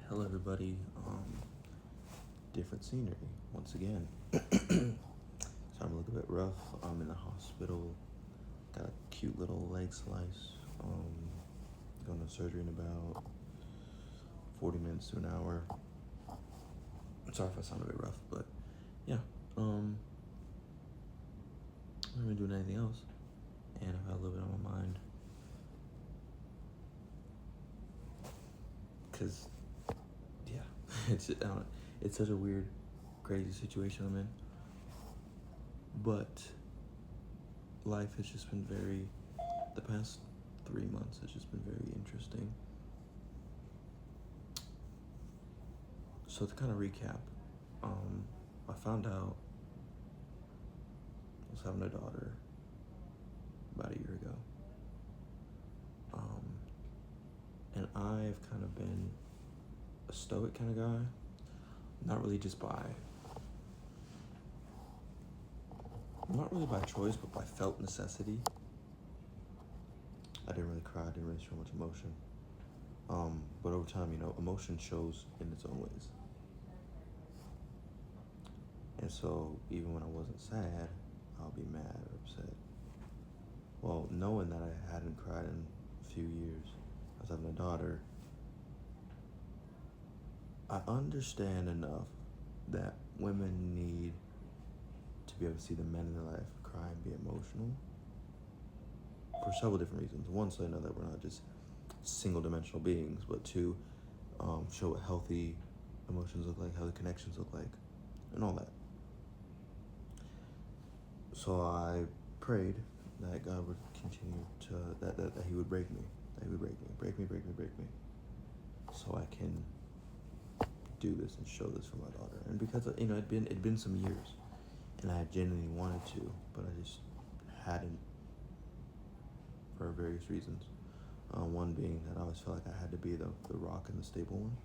Hello, everybody. Different scenery once again. So I'm a little bit rough. I'm in the hospital. Got a cute little leg slice. Going to surgery in about 40 minutes to an hour. I'm sorry if I sound a bit rough, but yeah. I haven't been doing anything else, and I've had a little bit on my mind. Cause, yeah, it's such a weird, crazy situation I'm in. But life has just been the past 3 months has just been very interesting. So to kind of recap, I found out I was having a daughter about a year ago. And I've kind of been a stoic kind of guy, not really by choice, but by felt necessity. I didn't really cry, I didn't really show much emotion. But over time, emotion shows in its own ways. And so even when I wasn't sad, I'll be mad or upset. Well, knowing that I hadn't cried in a few years, I was having a daughter, I understand enough that women need to be able to see the men in their life cry and be emotional for several different reasons. One, so they know that we're not just single-dimensional beings, but two, show what healthy emotions look like, healthy connections look like, and all that. So I prayed that God would continue that He would break me, break me, so I can do this and show this for my daughter. And because it'd been some years, and I genuinely wanted to, but I just hadn't for various reasons. One being that I always felt like I had to be the rock and the stable one.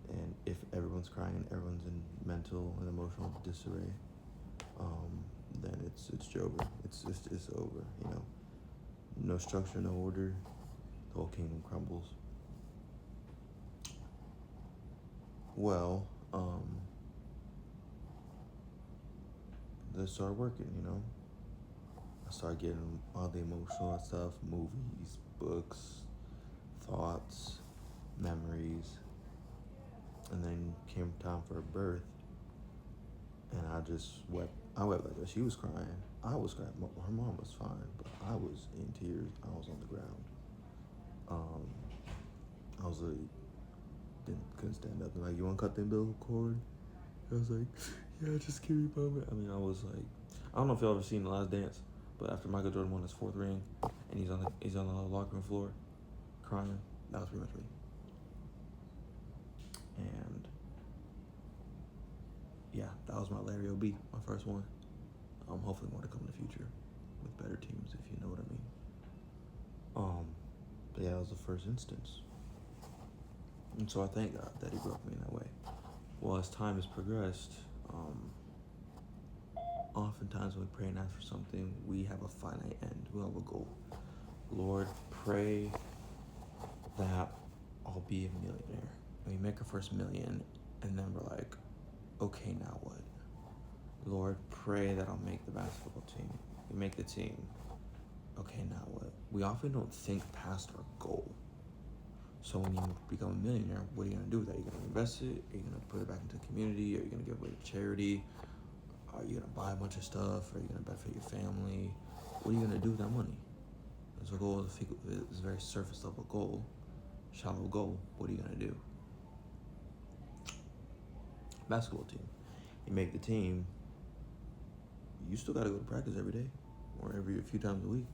And if everyone's crying and everyone's in mental and emotional disarray, then it's over. It's over. No structure, no order. The whole kingdom crumbles. Well, this started working. I started getting all the emotional stuff, movies, books, thoughts, memories. And then came time for her birth, and I just wept. I wept like her. She was crying. I was crying. Her mom was fine, but I was in tears. I was on the ground. I was like, couldn't stand up. They're like, you want to cut the umbilical cord? I was like, yeah, just give me a moment. I was like, I don't know if y'all ever seen The Last Dance, but after Michael Jordan won his 4th ring, and he's on the locker room floor, crying. That was pretty much me. And yeah, that was my Larry O.B., my first one. Hopefully more to come in the future with better teams, if you know what I mean. But yeah, that was the first instance. And so I thank God that He broke me in that way. Well, as time has progressed, oftentimes when we pray and ask for something, we have a finite end. We have a goal. Lord, pray that I'll be a millionaire. And we make our first million, and then we're like, okay, now what? Lord, pray that I'll make the basketball team. We make the team. Okay, now what? We often don't think past our goal. So when you become a millionaire, what are you going to do with that? Are you going to invest it? Are you going to put it back into the community? Are you going to give it away to charity? Are you going to buy a bunch of stuff? Are you going to benefit your family? What are you going to do with that money? So goal is a very surface level goal, shallow goal. What are you going to do? Basketball team. You make the team. You still got to go to practice every day or a few times a week.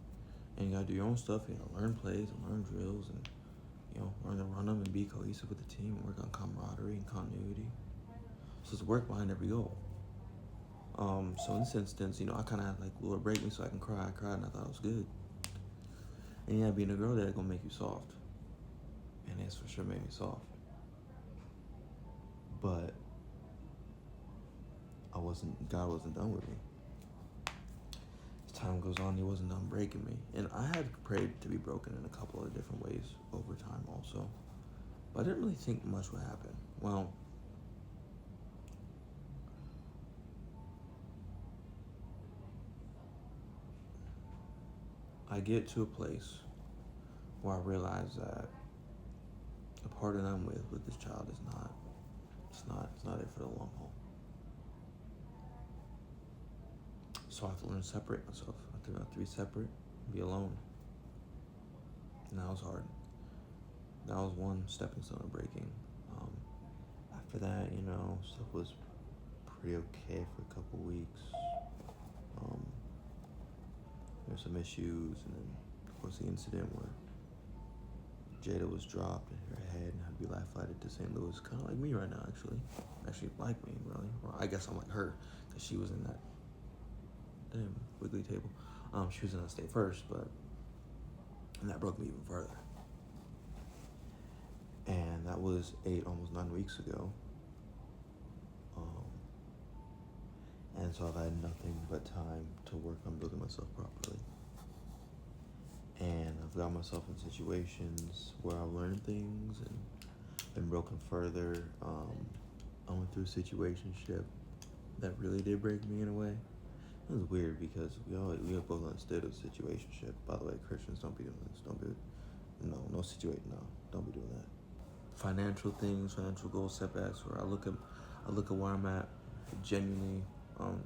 And you got to do your own stuff. You got to learn plays and learn drills and, learn to run them and be cohesive with the team and work on camaraderie and continuity. So it's work behind every goal. So in this instance, I kind of had like, Lord, break me so I can cry. I cried and I thought it was good. And yeah, being a girl that's going to make you soft. And it's for sure made me soft. But God wasn't done with me. As time goes on, He wasn't done breaking me. And I had prayed to be broken in a couple of different ways over time also. But I didn't really think much would happen. Well, I get to a place where I realize that the partner I'm with this child is not, it's not it for the long haul. So I have to learn to separate myself. I have to be separate, be alone. And that was hard. That was one stepping stone of breaking. After that, stuff was pretty okay for a couple weeks. There's some issues, and then of course the incident where Jada was dropped and hit her head and had to be life flighted to St. Louis. Kind of like me right now, actually. Actually, like me, really. Well, I guess I'm like her, because she was in that damn wiggly table. She was in that state first, and that broke me even further. And that was 8, almost 9 weeks ago. And so I've had nothing but time to work on building myself properly. And I've got myself in situations where I've learned things and been broken further. I went through a situationship that really did break me in a way. It was weird because we both understood a situationship. By the way, Christians, don't be doing this. Don't be, don't be doing that. Financial things, financial goals, setbacks, where I look at where I'm at genuinely,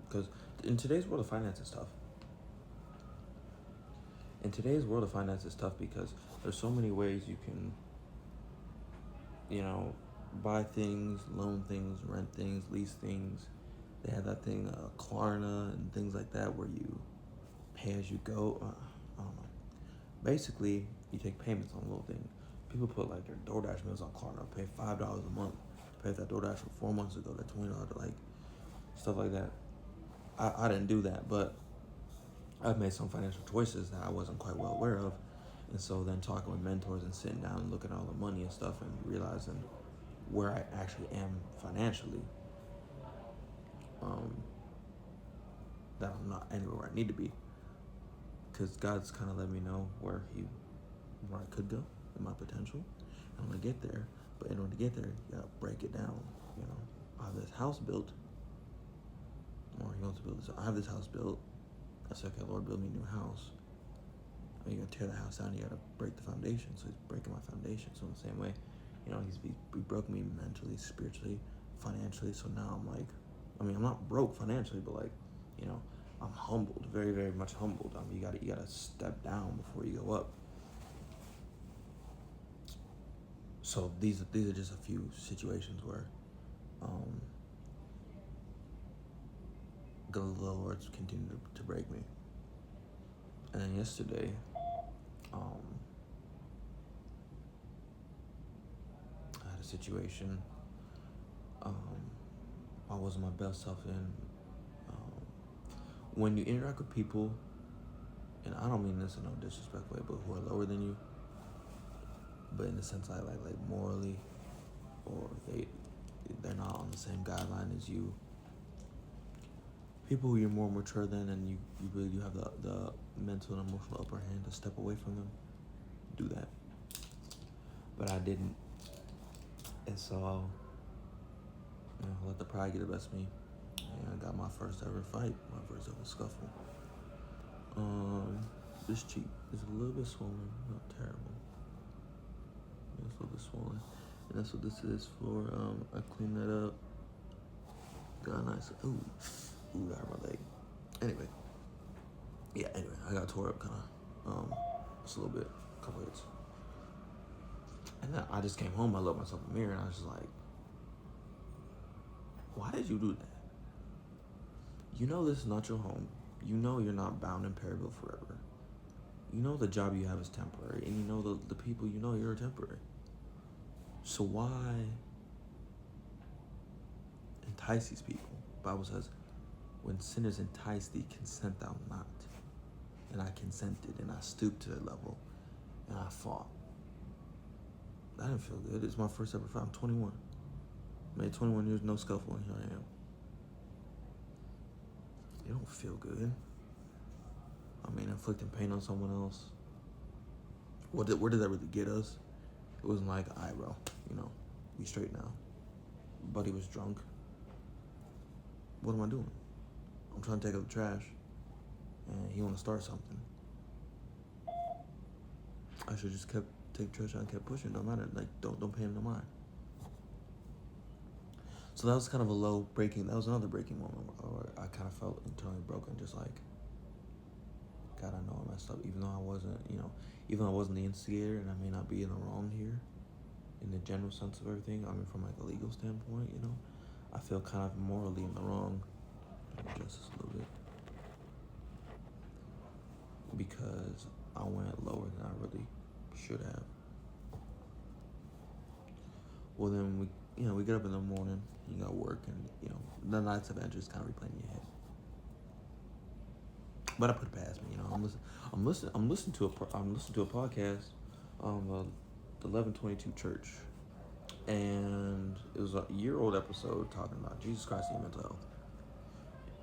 because in today's world of finance is tough. In today's world of finance is tough because there's so many ways you can, buy things, loan things, rent things, lease things. They have that thing, Klarna and things like that, where you pay as you go. I don't know. Basically, you take payments on little things. People put like their DoorDash meals on Klarna, pay $5 a month to pay that DoorDash from 4 months ago, that $20, like stuff like that. I didn't do that, but I've made some financial choices that I wasn't quite well aware of. And so then talking with mentors and sitting down and looking at all the money and stuff and realizing where I actually am financially, that I'm not anywhere where I need to be. Because God's kind of let me know where I could go and my potential. I'm gonna get there, but in order to get there, you gotta break it down. I have this house built, or he wants to build this. I have this house built. I said, okay, Lord, build me a new house. You gotta tear the house down. You gotta break the foundation. So he's breaking my foundation. So in the same way, he broke me mentally, spiritually, financially. So now I'm like, I'm not broke financially, but like, I'm humbled, very, very much humbled. You gotta step down before you go up. So these are just a few situations where the Lord's continue to break me. And then yesterday, I had a situation I wasn't my best self in. When you interact with people, and I don't mean this in no disrespectful way, but who are lower than you, but in the sense like morally, or they're not on the same guideline as you. People who you're more mature than, and you really do have the mental and emotional upper hand to step away from them, do that. But I didn't. And so, let the pride get the best of me. And I got my first ever fight, my first ever scuffle. This cheek is a little bit swollen, not terrible. It's a little bit swollen. And that's what this is for. I cleaned that up. Got a nice, ooh, that hurt my leg. Anyway, I got tore up just a little bit, a couple hits. And then I just came home, I looked myself in the mirror, and I was just like, why did you do that? This is not your home. You're not bound in Perryville forever. The job you have is temporary, and the people you're temporary. So why entice these people? The Bible says, when sinners entice thee, consent thou not. And I consented, and I stooped to their level, and I fought. That didn't feel good. It's my first ever fight. I'm 21. Made 21 years, no scuffle, and here I am. It don't feel good. Inflicting pain on someone else. Where did that really get us? It wasn't like, all right, bro, we straight now. Buddy was drunk. What am I doing? I'm trying to take out the trash, and he want to start something. I should just kept take trash out and kept pushing. Don't matter. Like, don't pay him no mind. So that was kind of that was another breaking moment where I kind of felt internally broken, just like, God, I know I messed up, even though I wasn't, even though I wasn't the instigator, and I may not be in the wrong here, in the general sense of everything. I mean, from like a legal standpoint, I feel kind of morally in the wrong. Let me adjust this a little bit, because I went lower than I really should have. Well, then we get up in the morning, you got work, and the night's event just kind of replaying in your head. But I put it past me, I'm listening to a podcast, the 1122 Church, and it was a year-old episode talking about Jesus Christ and mental health.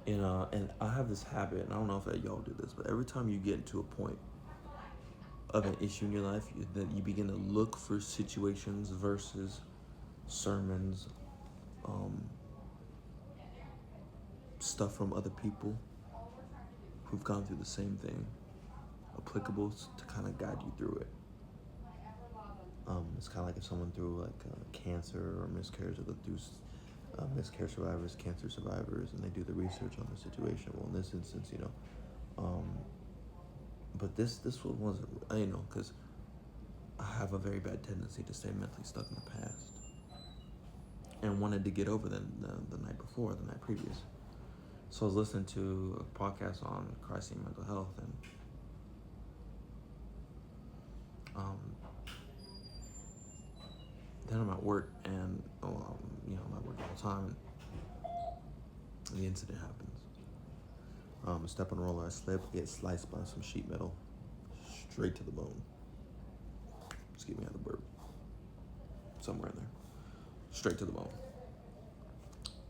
And I have this habit, and I don't know if y'all do this, but every time you get into a point of an issue in your life, that you begin to look for situations, verses, sermons, stuff from other people who've gone through the same thing, applicable to kind of guide you through it. It's kind of like if someone through like cancer or miscarriage, or through miscarriage survivors, cancer survivors, and they do the research on the situation. Well, in this instance, but this one wasn't, because I have a very bad tendency to stay mentally stuck in the past, and wanted to get over the night before, the night previous. So I was listening to a podcast on crisis and mental health, and then I'm at work, and I'm at work all the time, and the incident happens. I step on a roller, I slip, get sliced by some sheet metal, straight to the bone. Excuse me, I had the burp. Somewhere in there. Straight to the bone.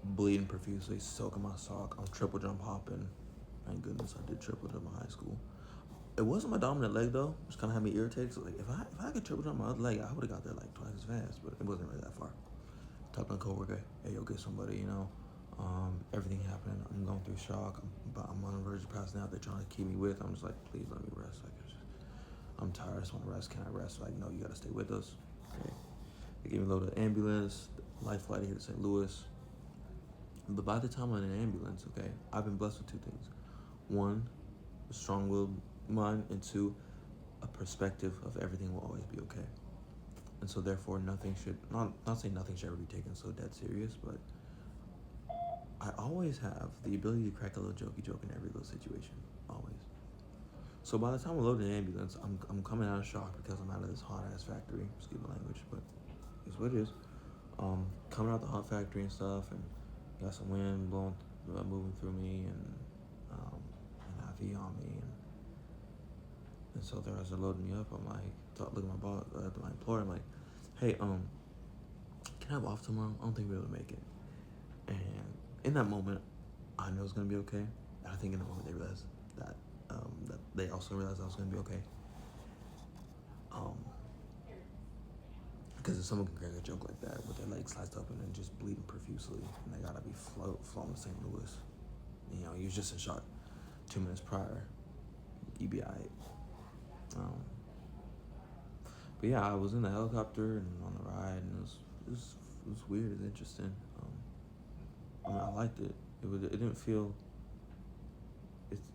Bleeding profusely, soaking my sock. I'm triple jump hopping. Thank goodness I did triple jump in high school. It wasn't my dominant leg though, which kind of had me irritated. So like, if I could triple jump my other leg, I would have got there like twice as fast, but it wasn't really that far. Talked to a coworker, hey, yo, get somebody, everything happening. I'm going through shock. I'm on the verge of passing out. They're trying to keep me with. I'm just like, please let me rest. I'm tired. I just want to rest. Can I rest? Like, no, you got to stay with us. Okay. They gave me a load of ambulance, life flight here to St. Louis. But by the time I'm in an ambulance, okay, I've been blessed with two things. One, a strong-willed mind, and two, a perspective of everything will always be okay. And so therefore nothing should, not saying nothing should ever be taken so dead serious, but I always have the ability to crack a little jokey joke in every little situation, always. So by the time I'm loaded in an ambulance, I'm coming out of shock because I'm out of this hot-ass factory, excuse my language, but it's what it is. Coming out the hot factory and stuff, and got some wind blowing, moving through me, and an IV on me, and so there as they're loading me up, I'm like, looking at my boss, at my employer, I'm like, hey, can I have off tomorrow? I don't think we'll be able to make it. And in that moment, I know it's gonna be okay. I think in the moment they realized that they also realized I was gonna be okay. Because if someone can crack a joke like that with their legs sliced open and just bleeding profusely, and they gotta be flown to St. Louis, he was just in shock 2 minutes prior, you'd be alright. But yeah, I was in the helicopter and on the ride, and it was weird. It was interesting. I liked it. It didn't feel.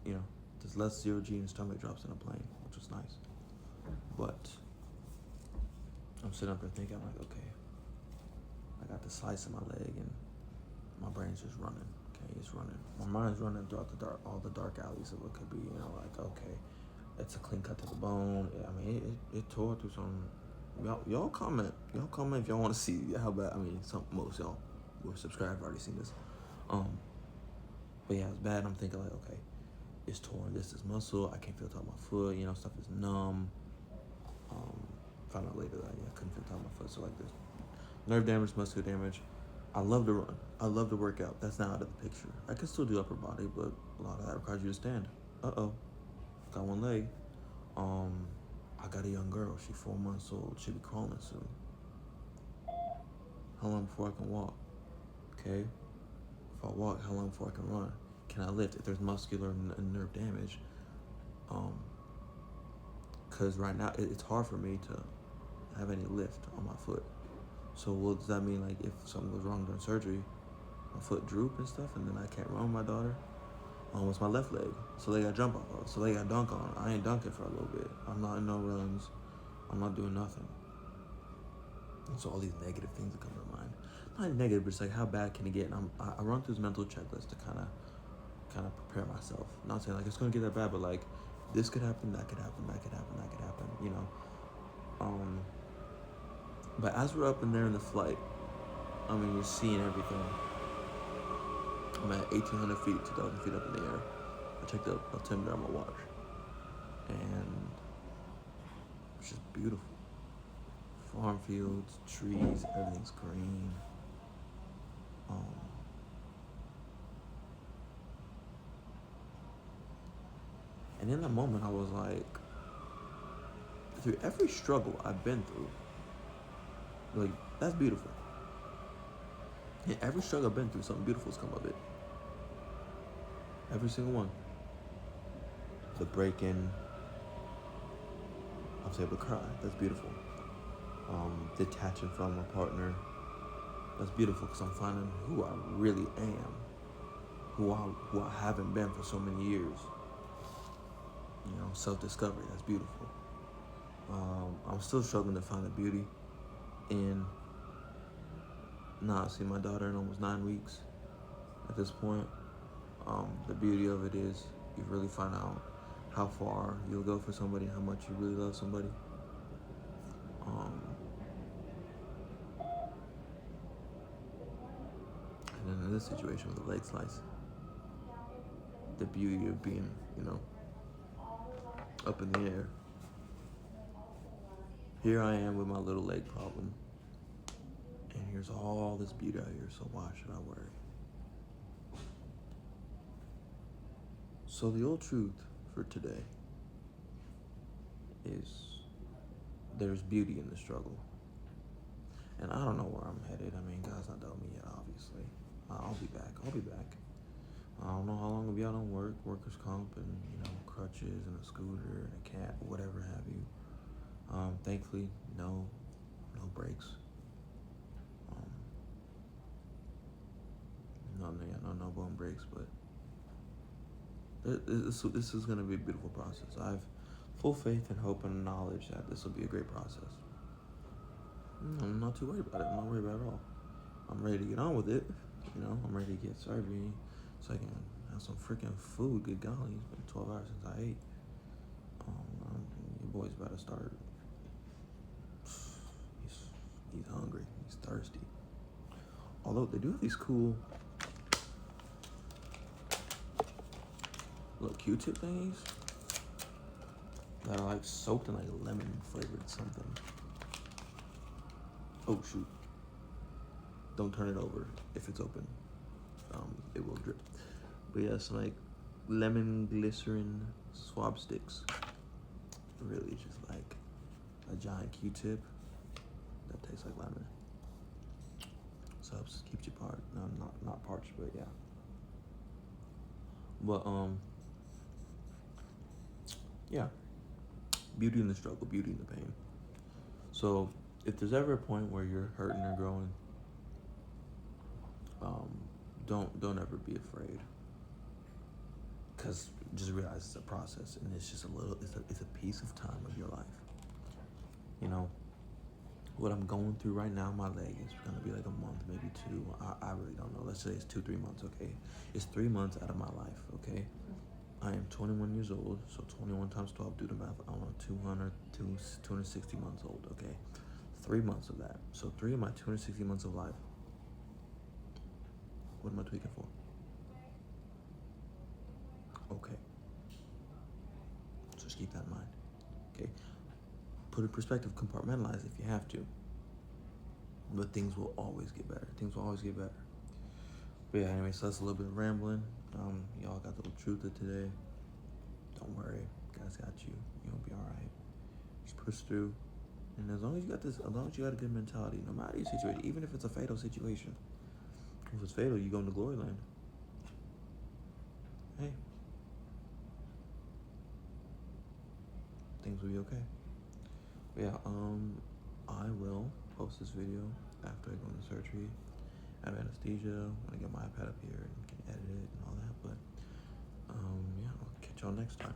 There's less zero G and stomach drops in a plane, which was nice. But I'm sitting up there thinking, I'm like, okay, I got the slice in my leg, and my brain's just running. Okay, it's running. My mind's running throughout all the dark alleys of what could be. Like, okay, it's a clean cut to the bone. I mean, it tore through some. Y'all comment if y'all want to see how bad. I mean, most y'all who are subscribed have already seen this. But yeah, it's bad. I'm thinking like, okay, it's torn. This is muscle. I can't feel the top of my foot. Stuff is numb. Found out later that I couldn't feel the top of my foot. So like this, nerve damage, muscle damage. I love to run. I love to work out. That's not out of the picture. I can still do upper body, but a lot of that requires you to stand. Got one leg. I got a young girl. She's 4 months old. She'll be crawling soon. How long before I can walk? Okay. If I walk, how long before I can run? Can I lift? If there's muscular and nerve damage, because right now it's hard for me to have any lift on my foot. So what does that mean? Like if something goes wrong during surgery, my foot droop and stuff, and then I can't run with my daughter. It's my left leg. So they got jump off of. So they got dunk on. I ain't dunking for a little bit. I'm not in no runs. I'm not doing nothing. And so all these negative things that come to mind. Not negative, but it's like how bad can it get? And I run through this mental checklist to kind of prepare myself. Not saying like it's gonna get that bad, but like this could happen, that could happen, that could happen, that could happen. You know. But as we're up in there in the flight, I mean, you're seeing everything. I'm at 1,800 feet, 2,000 feet up in the air. I checked the altimeter on my watch, and it's just beautiful. Farm fields, trees, everything's green. And in that moment, I was like, through every struggle I've been through, like, that's beautiful. And every struggle I've been through, something beautiful's come of it. Every single one. The break-in, I was able to cry. That's beautiful. Detaching from my partner, that's beautiful because I'm finding who I really am, who I haven't been for so many years. You know, self-discovery, that's beautiful. I'm still struggling to find the beauty in not seeing my daughter in almost 9 weeks at this point. The beauty of it is you really find out how far you'll go for somebody, how much you really love somebody. And then in this situation with the leg slice, the beauty of being, you know, up in the air. Here I am with my little leg problem, and here's all this beauty out here, so why should I worry? So the old truth for today is there's beauty in the struggle. And I don't know where I'm headed. I mean, God's not telling me yet, obviously. I'll be back. I don't know how long I'll be out on workers' comp, and, you know, crutches and a scooter and a cat, whatever have you. Thankfully, no breaks. No bone breaks, but this is going to be a beautiful process. I have full faith and hope and knowledge that this will be a great process. I'm not too worried about it. I'm not worried about it at all. I'm ready to get on with it. You know, I'm ready to get surgery so I can have some freaking food. Good golly, it's been 12 hours since I ate. Your boy's about to start. He's hungry. He's thirsty. Although they do have these cool little Q-tip thingies that are like soaked in like lemon flavored something. Oh shoot. Don't turn it over if it's open. It will drip. But yeah, some like lemon glycerin swab sticks. Really just like a giant Q-tip that tastes like lemon. So it keeps you parched. No, not parched, but yeah. But yeah. Beauty in the struggle, beauty in the pain. So if there's ever a point where you're hurting or growing, don't ever be afraid. Because just realize it's a process, and it's just it's a piece of time of your life. You know, what I'm going through right now, my leg is gonna be like a month, maybe 2. I really don't know. Let's say it's 2-3 months, okay? It's 3 months out of my life, okay? I am 21 years old, so 21 times 12, do the math, I don't know, 260 months old, okay? 3 months of that. So 3 of my 260 months of life. What am I tweaking for? Okay. So just keep that in mind, okay? Put it in perspective, compartmentalize if you have to. But things will always get better. But yeah, anyway, so that's a little bit of rambling. Y'all got the little truth of today. Don't worry, God's got you. You'll be all right. Just push through. And as long as you got this, as long as you got a good mentality, no matter your situation, even if it's a fatal situation, if it's fatal, you go into glory land. Hey, things will be okay. But yeah, I will post this video after I go into surgery. I have anesthesia. When I get my iPad up here and can edit it and all that. But yeah, I'll catch y'all next time.